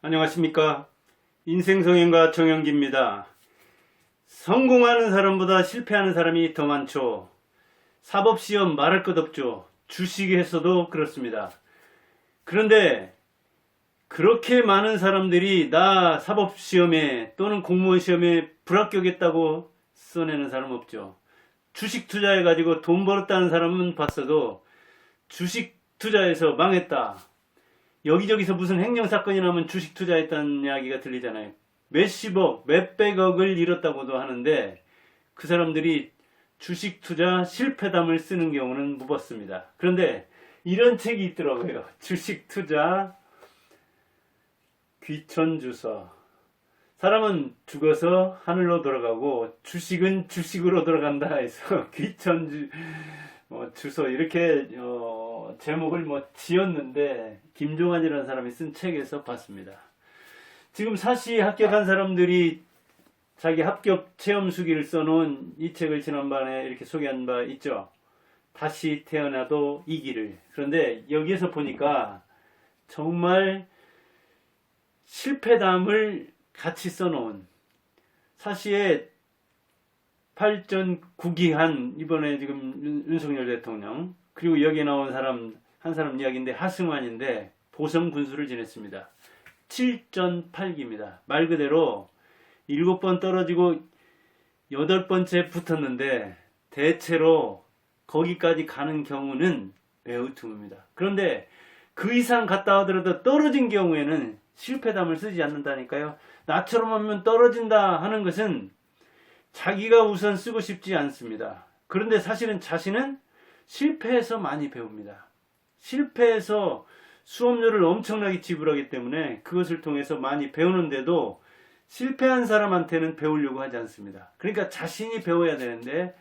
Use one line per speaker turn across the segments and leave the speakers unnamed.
안녕하십니까. 인생성형가 정영기입니다. 성공하는 사람보다 실패하는 사람이 더 많죠. 사법시험 말할 것 없죠. 주식에서도 그렇습니다. 그런데 그렇게 많은 사람들이 나 사법시험에 또는 공무원 시험에 불합격했다고 써내는 사람 없죠. 주식 투자해가지고 돈 벌었다는 사람은 봤어도 주식 투자해서 망했다, 여기저기서 무슨 행정사건이 나면 주식 투자했다는 이야기가 들리잖아요. 몇십억, 몇백억을 잃었다고도 하는데 그 사람들이 주식 투자 실패담을 쓰는 경우는 무봤습니다. 그런데 이런 책이 있더라고요. 주식 투자 귀천주서. 사람은 죽어서 하늘로 돌아가고 주식은 주식으로 돌아간다 해서 주소 이렇게 제목을 지었는데 김종환이라는 사람이 쓴 책에서 봤습니다. 지금 사시 합격한 사람들이 자기 합격 체험 수기를 써놓은 이 책을 지난번에 이렇게 소개한 바 있죠. 다시 태어나도 이기를. 그런데 여기에서 보니까 정말 실패담을 같이 써놓은, 사시의 8전 9기한 이번에 지금 윤석열 대통령, 그리고 여기에 나온 사람 한 사람 이야기인데 하승환인데 보성 군수를 지냈습니다. 7전 8기입니다. 말 그대로 7번 떨어지고 8번째 붙었는데 대체로 거기까지 가는 경우는 매우 드뭅니다. 그런데 그 이상 갔다 하더라도 떨어진 경우에는 실패담을 쓰지 않는다니까요. 나처럼 하면 떨어진다 하는 것은 자기가 우선 쓰고 싶지 않습니다. 그런데 사실은 자신은 실패해서 많이 배웁니다. 실패해서 수업료를 엄청나게 지불하기 때문에 그것을 통해서 많이 배우는데도 실패한 사람한테는 배우려고 하지 않습니다. 그러니까 자신이 배워야 되는데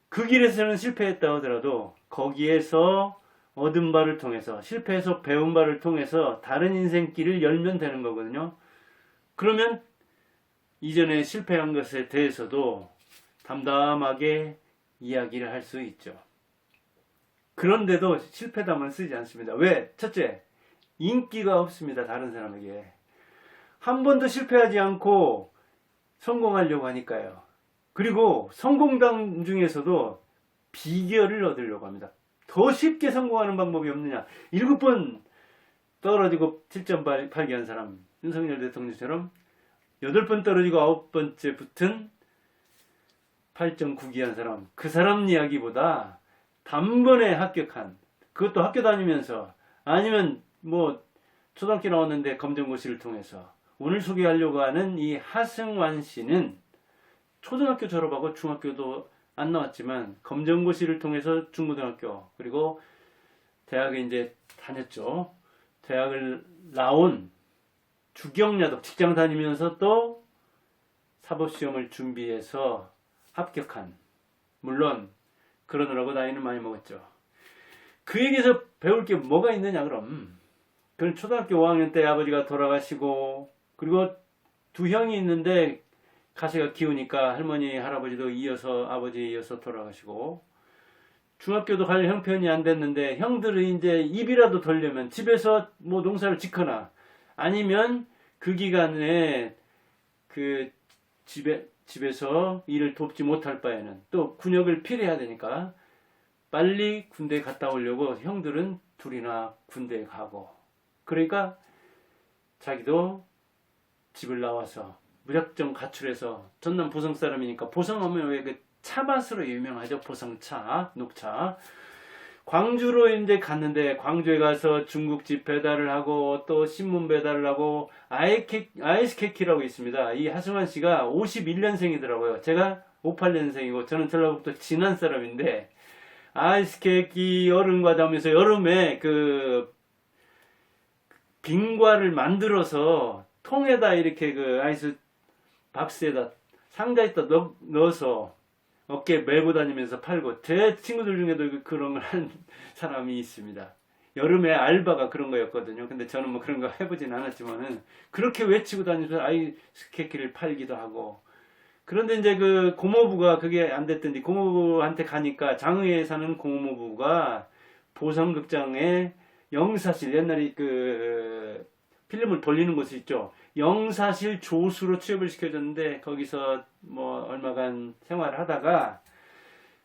그 길에서는 실패했다 하더라도 거기에서 얻은 바를 통해서, 실패해서 배운 바를 통해서 다른 인생길을 열면 되는 거거든요. 그러면 이전에 실패한 것에 대해서도 담담하게 이야기를 할 수 있죠. 그런데도 실패담을 쓰지 않습니다. 왜? 첫째, 인기가 없습니다. 다른 사람에게. 한 번도 실패하지 않고 성공하려고 하니까요. 그리고 성공담 중에서도 비결을 얻으려고 합니다. 더 쉽게 성공하는 방법이 없느냐. 7번 떨어지고 7.8기 한 사람, 윤석열 대통령처럼 8번 떨어지고 9번째 붙은 8.9기 한 사람, 그 사람 이야기보다 단번에 합격한, 그것도 학교 다니면서, 아니면 초등학교 나왔는데 검정고시를 통해서, 오늘 소개하려고 하는 이 하승환 씨는 초등학교 졸업하고 중학교도 안 나왔지만 검정고시를 통해서 중고등학교, 그리고 대학에 이제 다녔죠. 대학을 나온 주경야독, 직장 다니면서 또 사법시험을 준비해서 합격한, 물론 그러느라고 나이는 많이 먹었죠. 그에게서 배울 게 뭐가 있느냐 그럼. 그는 초등학교 5학년 때 아버지가 돌아가시고, 그리고 두 형이 있는데 가시가 기우니까 할머니 할아버지도 아버지에 이어서 돌아가시고, 중학교도 갈 형편이 안 됐는데 형들은 이제 입이라도 돌려면 집에서 농사를 짓거나, 아니면 그 기간에 그 집에서 일을 돕지 못할 바에는 또 군역을 필요해야 되니까 빨리 군대에 갔다 오려고 형들은 둘이나 군대에 가고, 그러니까 자기도 집을 나와서 무작정 가출해서, 전남 보성 사람이니까, 보성하면 왜 그 차맛으로 유명하죠. 보성차, 녹차. 광주로 이제 갔는데, 광주에 가서 중국집 배달을 하고 또 신문 배달을 하고, 아이스케키라고 있습니다. 이 하승환 씨가 51년생이더라고요. 제가 58년생이고 저는 전라북도 진안 사람인데, 아이스케키 여름과자 하면서 여름에 그 빙과를 만들어서 통에다 이렇게 그 아이스 박스에다 상자에다 넣어서 어깨에 메고 다니면서 팔고, 제 친구들 중에도 그런 걸 한 사람이 있습니다. 여름에 알바가 그런 거였거든요. 근데 저는 그런 거 해보진 않았지만은 그렇게 외치고 다니면서 아이스케키를 팔기도 하고. 그런데 이제 그 고모부가 그게 안 됐던지 고모부한테 가니까, 장의에 사는 고모부가 보성극장의 영사실, 옛날에 그 필름을 돌리는 곳이 있죠. 영사실 조수로 취업을 시켜줬는데 거기서 뭐 얼마간 생활을 하다가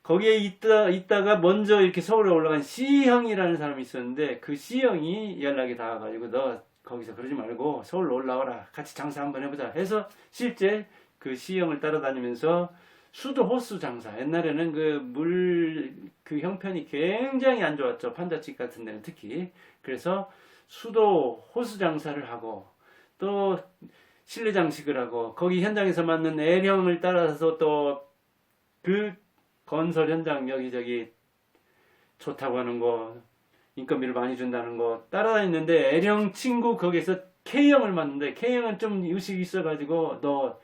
거기에 있다가 먼저 이렇게 서울에 올라간 C형이라는 사람이 있었는데 그 C형이 연락이 닿아가지고 너 거기서 그러지 말고 서울로 올라와라. 같이 장사 한번 해보자. 해서 실제 그 C형을 따라다니면서 수도 호수 장사. 옛날에는 그 형편이 굉장히 안 좋았죠. 판자집 같은 데는 특히. 그래서 수도 호수 장사를 하고 또 실내 장식을 하고 거기 현장에서 맞는 L형을 따라서 또 그 건설 현장 여기저기 좋다고 하는 거 인건비를 많이 준다는 거 따라다녔는데 L형 친구 거기에서 K형을 만났는데 K형은 좀 의식이 있어가지고 너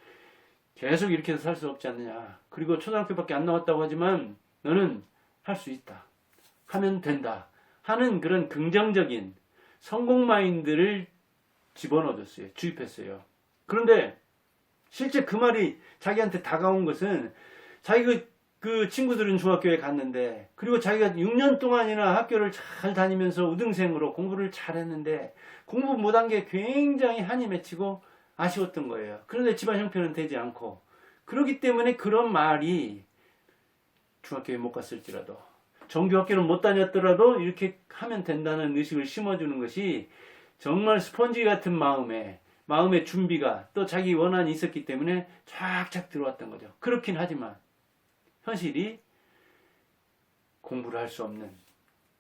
계속 이렇게 해서 살 수 없지 않느냐. 그리고 초등학교밖에 안 나왔다고 하지만 너는 할 수 있다. 하면 된다. 하는 그런 긍정적인 성공 마인드를 집어넣어줬어요. 주입했어요. 그런데 실제 그 말이 자기한테 다가온 것은 자기 그 친구들은 중학교에 갔는데 그리고 자기가 6년 동안이나 학교를 잘 다니면서 우등생으로 공부를 잘했는데 공부 못한 게 굉장히 한이 맺히고 아쉬웠던 거예요. 그런데 집안 형편은 되지 않고 그렇기 때문에 그런 말이 중학교에 못 갔을지라도 정규학교는 못 다녔더라도 이렇게 하면 된다는 의식을 심어주는 것이 정말 스펀지 같은 마음의 준비가 또 자기 원한이 있었기 때문에 쫙쫙 들어왔던 거죠. 그렇긴 하지만 현실이 공부를 할 수 없는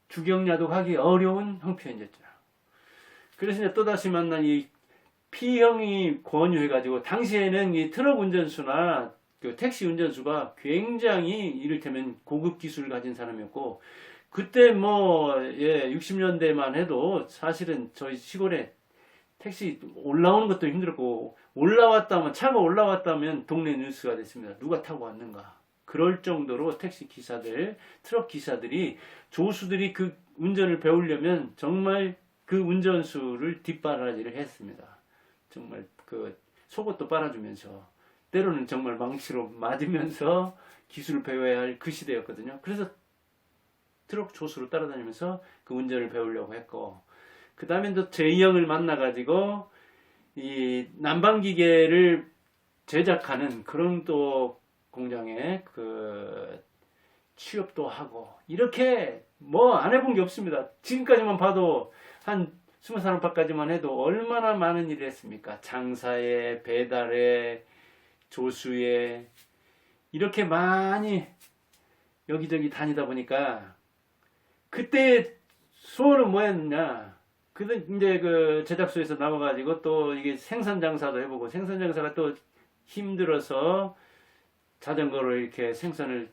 주경야독하기 어려운 형편이었죠. 그래서 이제 또다시 만난 이 P형이 권유해가지고 당시에는 이 트럭 운전수나 그 택시 운전수가 굉장히 이를테면 고급 기술을 가진 사람이었고 그때 뭐 60년대만 해도 사실은 저희 시골에 택시 올라오는 것도 힘들었고 차가 올라왔다면 동네 뉴스가 됐습니다. 누가 타고 왔는가. 그럴 정도로 택시 기사들, 트럭 기사들이 조수들이 그 운전을 배우려면 정말 그 운전수를 뒷바라지를 했습니다. 정말 그 속옷도 빨아주면서 때로는 정말 망치로 맞으면서 기술을 배워야 할 그 시대였거든요. 그래서 트럭 조수로 따라다니면서 그 운전을 배우려고 했고 그 다음에 또 J형을 만나가지고 이 난방기계를 제작하는 그런 또 공장에 그 취업도 하고 이렇게 뭐 안 해본 게 없습니다. 지금까지만 봐도 한 20살 해도 얼마나 많은 일을 했습니까? 장사에 배달에 조수에 이렇게 많이 여기저기 다니다 보니까 그때 소원은 뭐였냐? 근데 이제 그 제작소에서 나와가지고 또 이게 생산 장사도 해보고 생산 장사가 또 힘들어서 자전거로 이렇게 생선을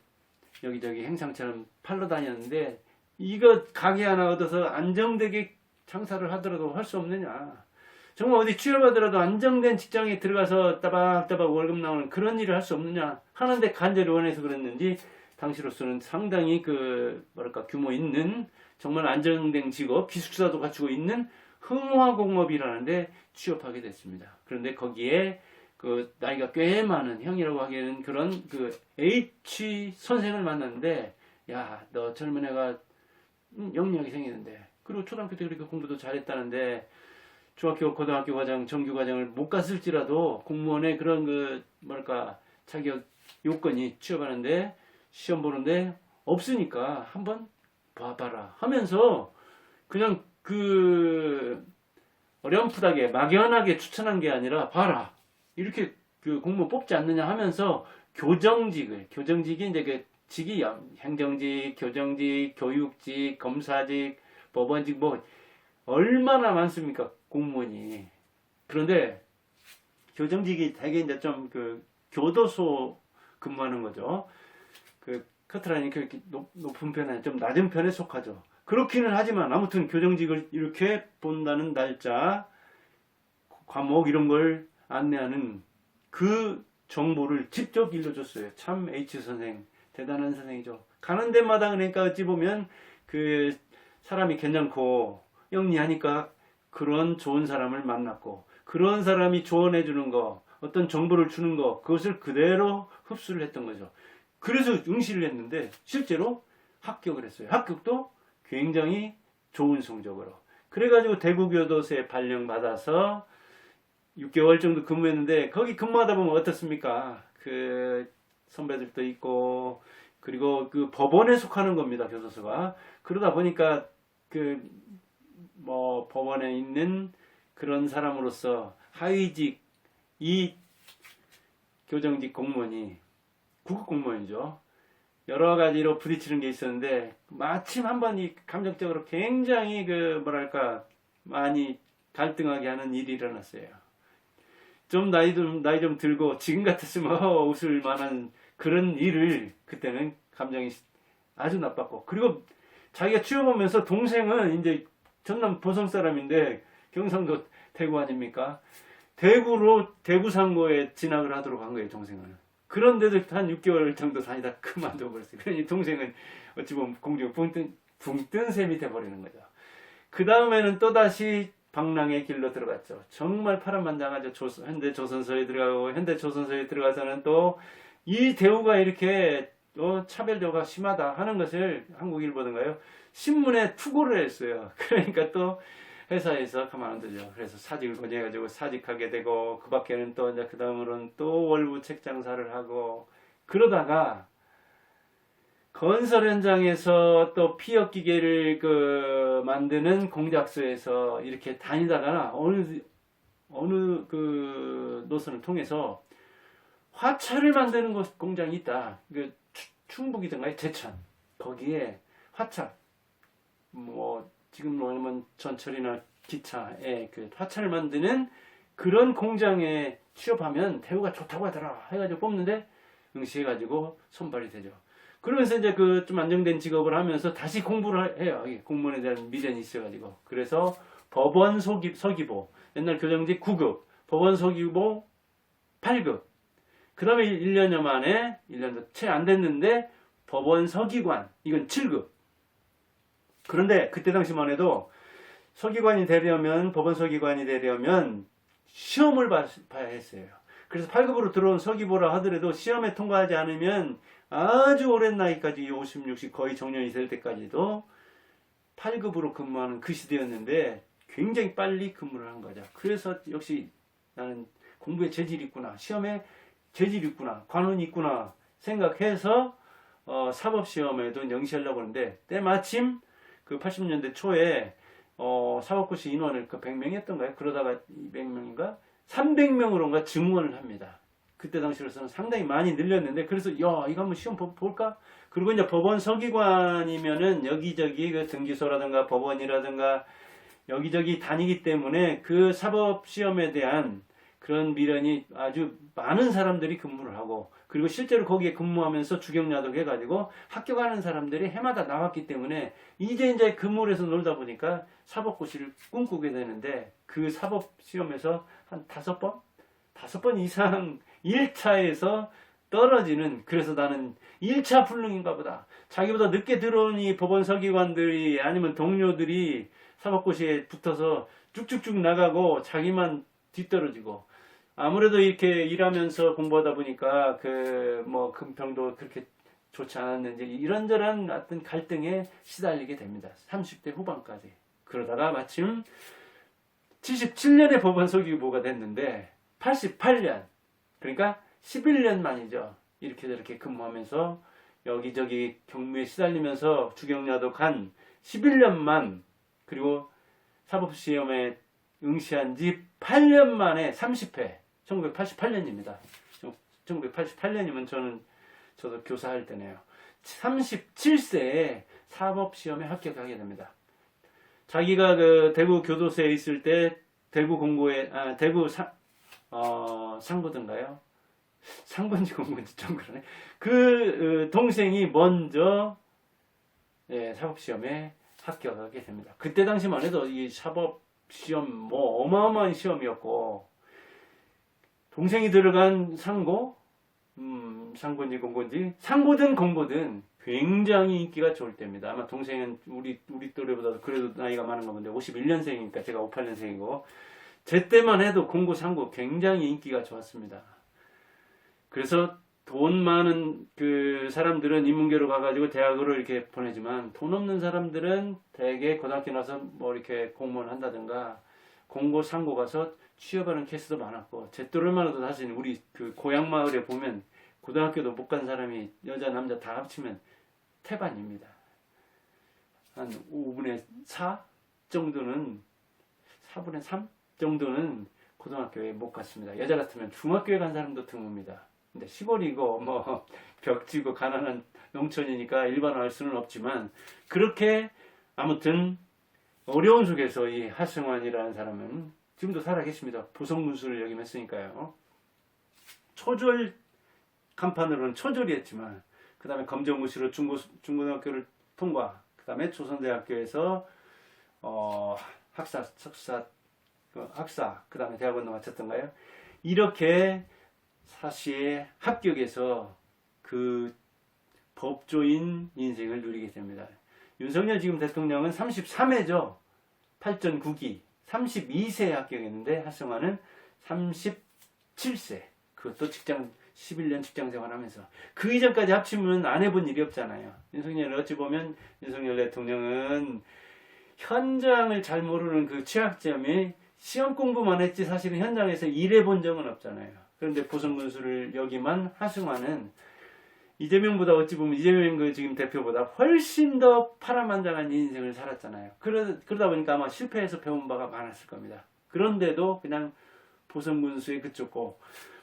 여기저기 행상처럼 팔러 다녔는데 이거 가게 하나 얻어서 안정되게 장사를 하더라도 할 수 없느냐. 정말 어디 취업하더라도 안정된 직장에 들어가서 따박따박 월급 나오는 그런 일을 할 수 없느냐 하는데 간절히 원해서 그랬는지 당시로서는 상당히 규모 있는 정말 안정된 직업, 기숙사도 갖추고 있는 흥화공업이라는데 취업하게 됐습니다. 그런데 거기에 그 나이가 꽤 많은 형이라고 하기에는 그런 그 H 선생을 만났는데 야, 너 젊은 애가 영리하게 생겼는데 그리고 초등학교 때 그렇게 공부도 잘했다는데 중학교, 고등학교 과정, 정규 과정을 못 갔을지라도 공무원의 그런 자격 요건이 취업하는데 시험 보는데 없으니까 한번 봐봐라 하면서 그냥 어렴풋하게 막연하게 추천한 게 아니라 봐라 이렇게 그 공무원 뽑지 않느냐 하면서 교정직이 이제 그 직이 행정직, 교정직, 교육직, 검사직, 법원직 뭐 얼마나 많습니까 공무원이. 그런데 교정직이 되게 이제 좀 교도소 근무하는 거죠. 커트라인이 그렇게 높은 편에 좀 낮은 편에 속하죠. 그렇기는 하지만 아무튼 교정직을 이렇게 본다는 날짜, 과목 이런 걸 안내하는 그 정보를 직접 일러줬어요. 참 H 선생 대단한 선생이죠. 가는 데마다 그러니까 어찌 보면 그 사람이 괜찮고 영리하니까 그런 좋은 사람을 만났고 그런 사람이 조언해 주는 거 어떤 정보를 주는 거 그것을 그대로 흡수를 했던 거죠. 그래서 응시를 했는데 실제로 합격을 했어요. 합격도 굉장히 좋은 성적으로. 그래가지고 대구교도소에 발령받아서 6개월 정도 근무했는데, 거기 근무하다 보면 어떻습니까? 그 선배들도 있고, 그리고 그 법원에 속하는 겁니다, 교도소가. 그러다 보니까 그 뭐 법원에 있는 그런 사람으로서 하위직 이 교정직 공무원이 구급 공무원이죠. 여러 가지로 부딪히는 게 있었는데, 마침 한번 이 감정적으로 굉장히 그 뭐랄까 많이 갈등하게 하는 일이 일어났어요. 좀 나이 좀 들고 지금 같았으면 웃을 만한 그런 일을, 그때는 감정이 아주 나빴고, 그리고 자기가 취업하면서 동생은 이제 전남 보성 사람인데 경상도 대구 아닙니까? 대구 상고에 진학을 하도록 한 거예요, 동생은. 그런데도 한 6개월 정도 다니다 그만둬 버렸어요. 그러니 동생은 어찌 보면 공중에 붕 뜬 셈이 돼버리는 거죠. 그 다음에는 또다시 방랑의 길로 들어갔죠. 정말 파란만장하죠. 현대조선소에 들어가고, 현대조선소에 들어가서는 또 이 대우가 이렇게 차별 대우가 심하다 하는 것을 한국일보든가요, 신문에 투고를 했어요. 그러니까 또 회사에서 가만 안 두죠. 그래서 사직을 권유해가지고 사직하게 되고, 그 밖에는 또 이제 그 다음으로는 또 월부 책 장사를 하고, 그러다가 건설 현장에서 또 피혁 기계를 그 만드는 공작소에서 이렇게 다니다가 어느 그 노선을 통해서 화차를 만드는 공장이 있다. 그 충북이든가요, 제천. 거기에 화차, 뭐 지금 뭐냐면 전철이나 기차에 그 화차를 만드는 그런 공장에 취업하면 대우가 좋다고 하더라 해가지고 뽑는데 응시해가지고 선발이 되죠. 그러면서 이제 그 좀 안정된 직업을 하면서 다시 공부를 해요. 공무원에 대한 미련이 있어가지고. 그래서 법원 서기보, 옛날 교정직 9급, 법원 서기보 8급, 그 다음에 1년여 만에, 1년도 채 안 됐는데 법원 서기관, 이건 7급. 그런데 그때 당시만 해도 서기관이 되려면, 법원 서기관이 되려면 시험을 봐야 했어요. 그래서 8급으로 들어온 서기보라 하더라도 시험에 통과하지 않으면 아주 오랜 나이까지 50, 60 거의 정년이 될 때까지도 8급으로 근무하는 그 시대였는데 굉장히 빨리 근무를 한 거죠. 그래서 역시 나는 공부에 재질이 있구나, 시험에 재질이 있구나, 관운이 있구나 생각해서 사법시험에도 영시하려고 하는데, 때마침 그 80년대 초에 사법고시 인원을 그 100명이었던가요? 그러다가 200명인가? 300명으로인가 증원을 합니다. 그때 당시로서는 상당히 많이 늘렸는데, 그래서 이거 한번 시험 볼까? 그리고 이제 법원 서기관이면은 여기저기 그 등기소라든가 법원이라든가 여기저기 다니기 때문에 그 사법시험에 대한 그런 미련이 아주 많은 사람들이 근무를 하고, 그리고 실제로 거기에 근무하면서 주경야독 해가지고 합격하는 사람들이 해마다 나왔기 때문에 이제 근무를 해서 놀다 보니까 사법고시를 꿈꾸게 되는데, 그 사법시험에서 한 5번 이상 1차에서 떨어지는, 그래서 나는 1차 불능인가 보다. 자기보다 늦게 들어온 이 법원 서기관들이 아니면 동료들이 사법고시에 붙어서 쭉쭉쭉 나가고 자기만 뒤떨어지고, 아무래도 이렇게 일하면서 공부하다 보니까 뭐 금평도 그렇게 좋지 않았는지 이런저런 어떤 갈등에 시달리게 됩니다. 30대 후반까지. 그러다가 마침 77년에 법원 서기보가 됐는데 88년, 그러니까 11년 만이죠. 이렇게 저렇게 근무하면서 여기저기 경무에 시달리면서 주경야도 간 11년만, 그리고 사법시험에 응시한 지 8년 만에 30회, 1988년입니다. 1988년이면 저도 교사할 때네요. 37세에 사법시험에 합격하게 됩니다. 자기가 그 대구 교도소에 있을 때 대구 공고에, 대구 상고든가요? 상고인지 공고인지 좀 그러네. 그 동생이 먼저 사법시험에 합격하게 됩니다. 그때 당시만 해도 이 사법시험 뭐 어마어마한 시험이었고, 동생이 들어간 상고, 상고인지 공고인지, 상고든 공고든 굉장히 인기가 좋을 때입니다. 아마 동생은 우리 또래보다 그래도 나이가 많은 건데 51년생이니까 제가 58년생이고, 제 때만 해도 공고 상고 굉장히 인기가 좋았습니다. 그래서 돈 많은 그 사람들은 인문계로 가가지고 대학으로 이렇게 보내지만 돈 없는 사람들은 대개 고등학교 나서 뭐 이렇게 공무원 한다든가 공고 상고 가서 취업하는 케이스도 많았고 제 또래만 해도 사실 우리 그 고향 마을에 보면 고등학교도 못 간 사람이 여자 남자 다 합치면 태반입니다. 한 5분의 4 정도는 4분의 3 정도는 고등학교에 못 갔습니다. 여자 같으면 중학교에 간 사람도 드뭅니다. 근데 시골이고 뭐 벽지고 가난한 농촌이니까 일반화할 수는 없지만 그렇게 아무튼 어려운 속에서 이 하승환이라는 사람은 지금도 살아계십니다. 보성문수를 역임했으니까요. 초절 간판으로는 초절이 했지만 그 다음에 검정고시로 중고등학교를 통과, 그 다음에 조선대학교에서 학사, 석사, 학사, 그 다음에 대학원도 마쳤던가요? 이렇게 사시에 합격해서 그 법조인 인생을 누리게 됩니다. 윤석열 지금 대통령은 33회죠. 8전 9기. 32세에 합격했는데 하승환은 37세. 그것도 11년 직장 생활하면서. 그 이전까지 합치면 안 해본 일이 없잖아요. 윤석열 어찌 보면 윤석열 대통령은 현장을 잘 모르는 그 취약점이 시험 공부만 했지 사실은 현장에서 일해본 적은 없잖아요. 그런데 보성군수를 역임한 하승환은 이재명보다 어찌 보면 이재명 그 지금 대표보다 훨씬 더 파란만장한 인생을 살았잖아요. 그러다 보니까 아마 실패해서 배운 바가 많았을 겁니다. 그런데도 그냥 보성군수에 그쳤고,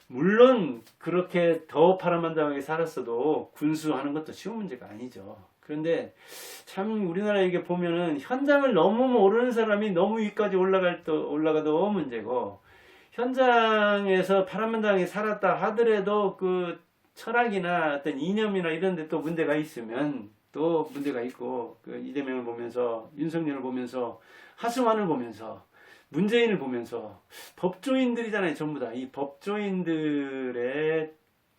물론 그렇게 더 파란만장하게 살았어도 군수하는 것도 쉬운 문제가 아니죠. 그런데 참 우리나라 이게 보면은 현장을 너무 모르는 사람이 너무 위까지 올라가도 문제고, 현장에서 파란만장하게 살았다 하더라도 그 철학이나 어떤 이념이나 이런 데 또 문제가 있으면 또 문제가 있고, 그 이재명을 보면서, 윤석열을 보면서, 하승환을 보면서, 문재인을 보면서, 법조인들이잖아요, 전부 다. 이 법조인들의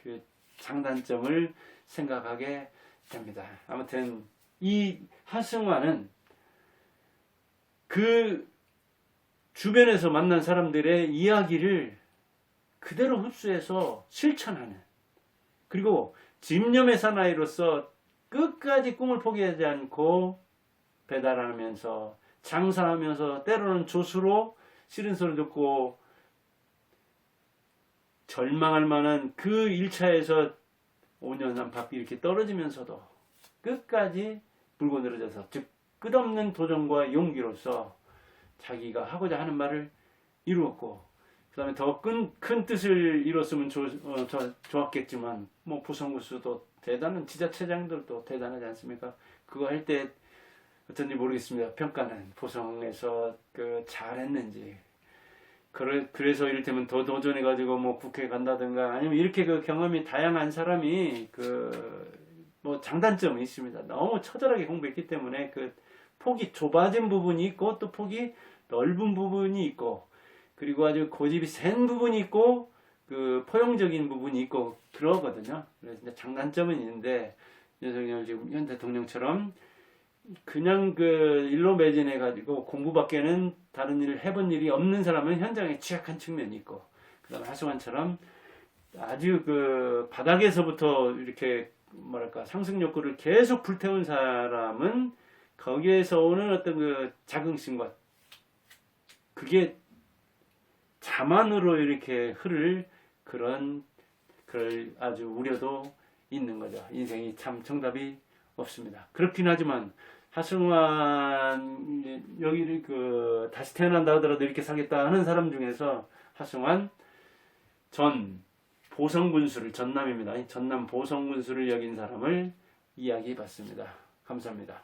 그 장단점을 생각하게 됩니다. 아무튼 이 하승환은 그 주변에서 만난 사람들의 이야기를 그대로 흡수해서 실천하는, 그리고 집념의 사나이로서 끝까지 꿈을 포기하지 않고 배달하면서 장사하면서 때로는 조수로 싫은 소리 듣고 절망할 만한 그 1차에서 5년 안팎 이렇게 떨어지면서도 끝까지 물고 늘어져서, 즉 끝없는 도전과 용기로서 자기가 하고자 하는 말을 이루었고, 그 다음에 더 큰 뜻을 이뤘으면 좋았겠지만, 뭐 보성군수도 대단한 지자체장들도 대단하지 않습니까? 그거 할 때 어쩐지 모르겠습니다. 평가는 보성에서 그 잘했는지. 그래서 이를테면 더 도전해가지고 뭐 국회 간다든가, 아니면 이렇게 그 경험이 다양한 사람이 뭐 장단점이 있습니다. 너무 처절하게 공부했기 때문에 그 폭이 좁아진 부분이 있고 또 폭이 넓은 부분이 있고, 그리고 아주 고집이 센 부분이 있고 그 포용적인 부분이 있고 그러거든요. 그래서 이제 장단점은 있는데, 윤석열 지금 현 대통령처럼 그냥 그 일로 매진해 가지고 공부밖에는 다른 일을 해본 일이 없는 사람은 현장에 취약한 측면이 있고, 그다음에 하승환처럼 아주 그 바닥에서부터 이렇게 뭐랄까 상승 욕구를 계속 불태운 사람은 거기에서 오는 어떤 그 자긍심과 그게 자만으로 이렇게 흐를 그런 아주 우려도 있는 거죠. 인생이 참 정답이 없습니다. 그렇긴 하지만 하승환 여기를 그 다시 태어난다 하더라도 이렇게 살겠다 하는 사람 중에서 하승환 전 보성군수를, 전남입니다. 전남 보성군수를 여긴 사람을 이야기해봤습니다. 감사합니다.